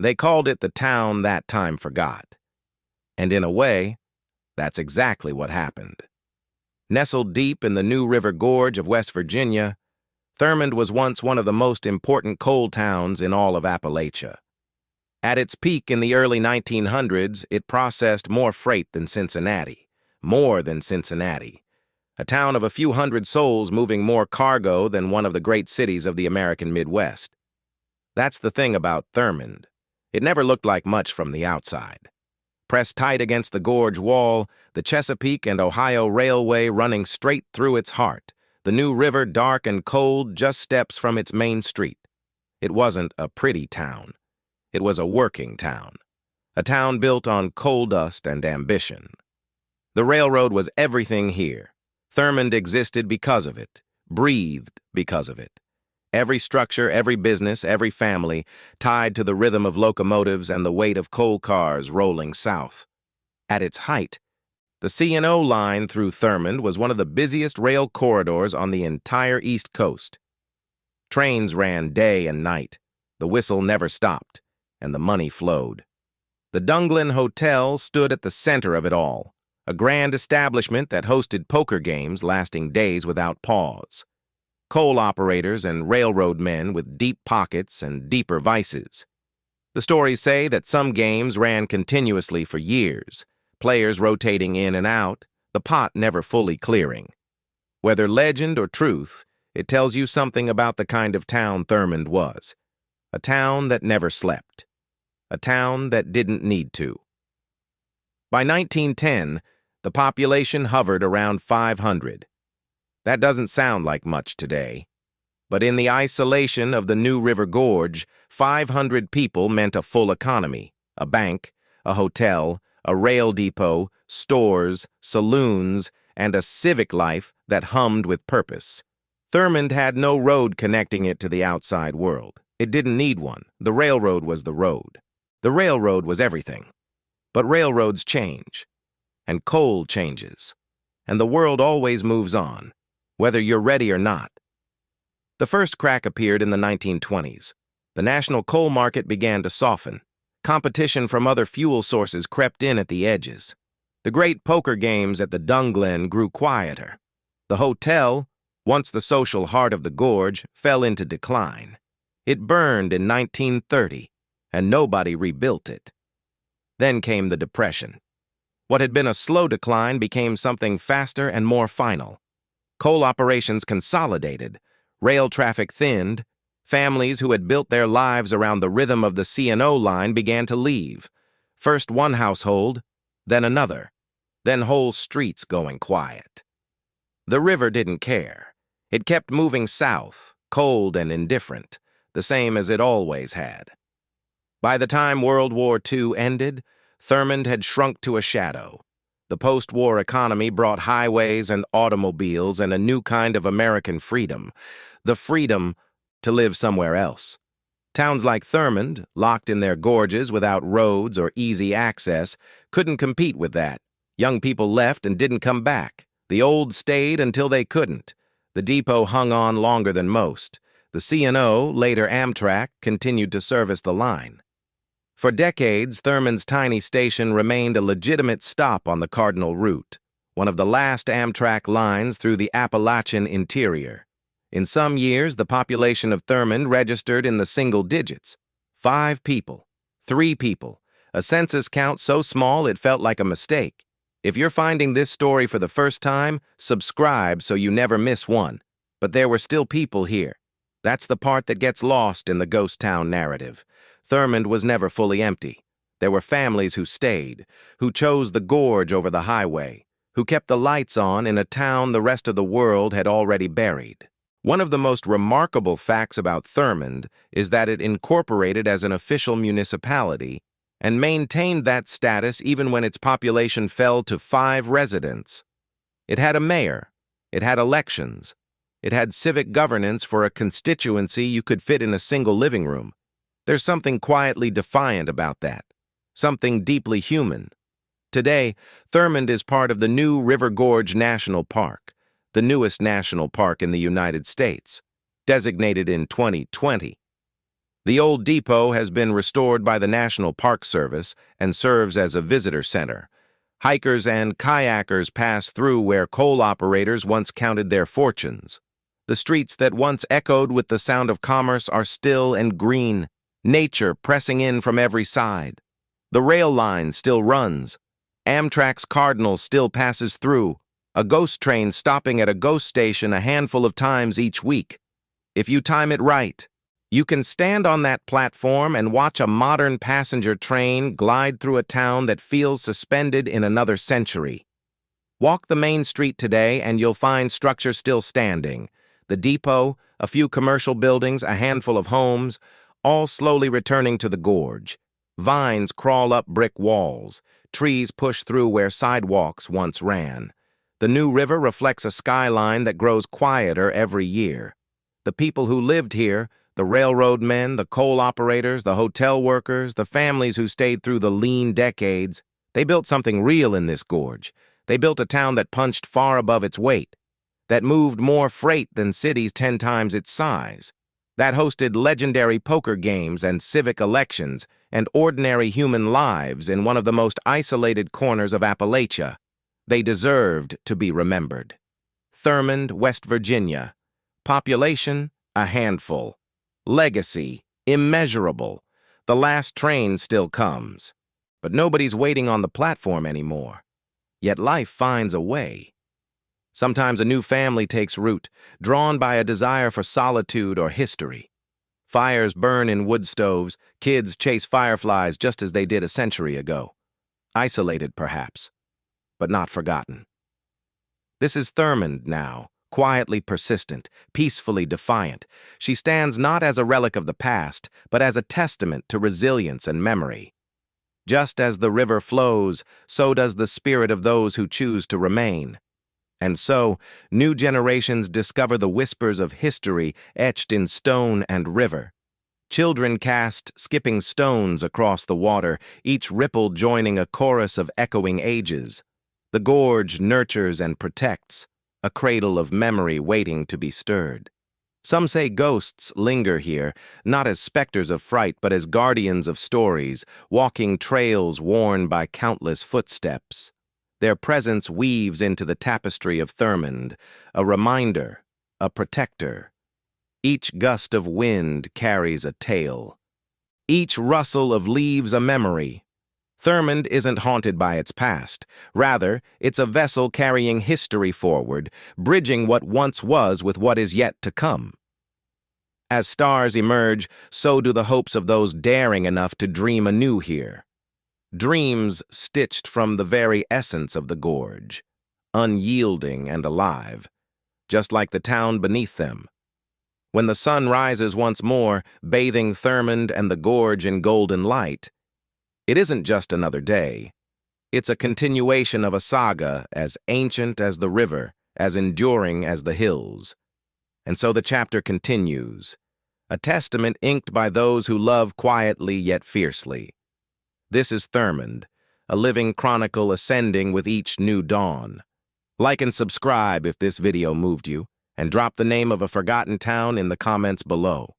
They called it the town that time forgot. And in a way, that's exactly what happened. Nestled deep in the new River Gorge of West Virginia, Thurmond was once one of the most important coal towns in all of Appalachia. At its peak in the early 1900s, it processed more freight than Cincinnati, more than Cincinnati, a town of a few hundred souls moving more cargo than one of the great cities of the American Midwest. That's the thing about Thurmond. It never looked like much from the outside. Pressed tight against the gorge wall, the Chesapeake and Ohio Railway running straight through its heart, the new river dark and cold just steps from its main street. It wasn't a pretty town. It was a working town, a town built on coal dust and ambition. The railroad was everything here. Thurmond existed because of it, breathed because of it. Every structure, every business, every family tied to the rhythm of locomotives and the weight of coal cars rolling south. At its height, the C&O line through Thurmond was one of the busiest rail corridors on the entire East Coast. Trains ran day and night. The whistle never stopped, and the money flowed. The Dunglin Hotel stood at the center of it all, a grand establishment that hosted poker games lasting days without pause. Coal operators and railroad men with deep pockets and deeper vices. The stories say that some games ran continuously for years, players rotating in and out, the pot never fully clearing. Whether legend or truth, it tells you something about the kind of town Thurmond was. A town that never slept. A town that didn't need to. By 1910, the population hovered around 500. That doesn't sound like much today. But in the isolation of the new River Gorge, 500 people meant a full economy, a bank, a hotel, a rail depot, stores, saloons, and a civic life that hummed with purpose. Thurmond had no road connecting it to the outside world. It didn't need one. The railroad was the road. The railroad was everything. But railroads change. And coal changes. And the world always moves on, whether you're ready or not. The first crack appeared in the 1920s. The national coal market began to soften. Competition from other fuel sources crept in at the edges. The great poker games at the Dunglin grew quieter. The hotel, once the social heart of the gorge, fell into decline. It burned in 1930, and nobody rebuilt it. Then came the Depression. What had been a slow decline became something faster and more final. Coal operations consolidated, rail traffic thinned, families who had built their lives around the rhythm of the C&O line began to leave. First one household, then another, then whole streets going quiet. The river didn't care. It kept moving south, cold and indifferent, the same as it always had. By the time World War II ended, Thurmond had shrunk to a shadow. The post-war economy brought highways and automobiles and a new kind of American freedom, the freedom to live somewhere else. Towns like Thurmond, locked in their gorges without roads or easy access, couldn't compete with that. Young people left and didn't come back. The old stayed until they couldn't. The depot hung on longer than most. The C&O, later Amtrak, continued to service the line. For decades, Thurmond's tiny station remained a legitimate stop on the Cardinal route, one of the last Amtrak lines through the Appalachian interior. In some years, the population of Thurmond registered in the single digits. 5 people, 3 people, a census count so small it felt like a mistake. If you're finding this story for the first time, subscribe so you never miss one. But there were still people here. That's the part that gets lost in the ghost town narrative. Thurmond was never fully empty. There were families who stayed, who chose the gorge over the highway, who kept the lights on in a town the rest of the world had already buried. One of the most remarkable facts about Thurmond is that it incorporated as an official municipality and maintained that status even when its population fell to 5 residents. It had a mayor. It had elections. It had civic governance for a constituency you could fit in a single living room. There's something quietly defiant about that, something deeply human. Today, Thurmond is part of the new River Gorge National Park, the newest national park in the United States, designated in 2020. The old depot has been restored by the National Park Service and serves as a visitor center. Hikers and kayakers pass through where coal operators once counted their fortunes. The streets that once echoed with the sound of commerce are still and green, nature pressing in from every side. The rail line still runs. Amtrak's Cardinal still passes through, a ghost train stopping at a ghost station a handful of times each week. If you time it right, you can stand on that platform and watch a modern passenger train glide through a town that feels suspended in another century. Walk the main street today and you'll find structures still standing. The depot, a few commercial buildings, a handful of homes, all slowly returning to the gorge. Vines crawl up brick walls. Trees push through where sidewalks once ran. The new river reflects a skyline that grows quieter every year. The people who lived here, the railroad men, the coal operators, the hotel workers, the families who stayed through the lean decades, they built something real in this gorge. They built a town that punched far above its weight, that moved more freight than cities 10 times its size, that hosted legendary poker games and civic elections and ordinary human lives in one of the most isolated corners of Appalachia. They deserved to be remembered. Thurmond, West Virginia. Population, a handful. Legacy, immeasurable. The last train still comes. But nobody's waiting on the platform anymore. Yet life finds a way. Sometimes a new family takes root, drawn by a desire for solitude or history. Fires burn in wood stoves, kids chase fireflies just as they did a century ago. Isolated, perhaps, but not forgotten. This is Thurmond now, quietly persistent, peacefully defiant. She stands not as a relic of the past, but as a testament to resilience and memory. Just as the river flows, so does the spirit of those who choose to remain. And so, new generations discover the whispers of history etched in stone and river. Children cast skipping stones across the water, each ripple joining a chorus of echoing ages. The gorge nurtures and protects, a cradle of memory waiting to be stirred. Some say ghosts linger here, not as specters of fright, but as guardians of stories, walking trails worn by countless footsteps. Their presence weaves into the tapestry of Thurmond, a reminder, a protector. Each gust of wind carries a tale. Each rustle of leaves a memory. Thurmond isn't haunted by its past. Rather, it's a vessel carrying history forward, bridging what once was with what is yet to come. As stars emerge, so do the hopes of those daring enough to dream anew here. Dreams stitched from the very essence of the gorge, unyielding and alive, just like the town beneath them. When the sun rises once more, bathing Thurmond and the gorge in golden light, it isn't just another day. It's a continuation of a saga as ancient as the river, as enduring as the hills. And so the chapter continues, a testament inked by those who love quietly yet fiercely. This is Thurmond, a living chronicle ascending with each new dawn. Like and subscribe if this video moved you, and drop the name of a forgotten town in the comments below.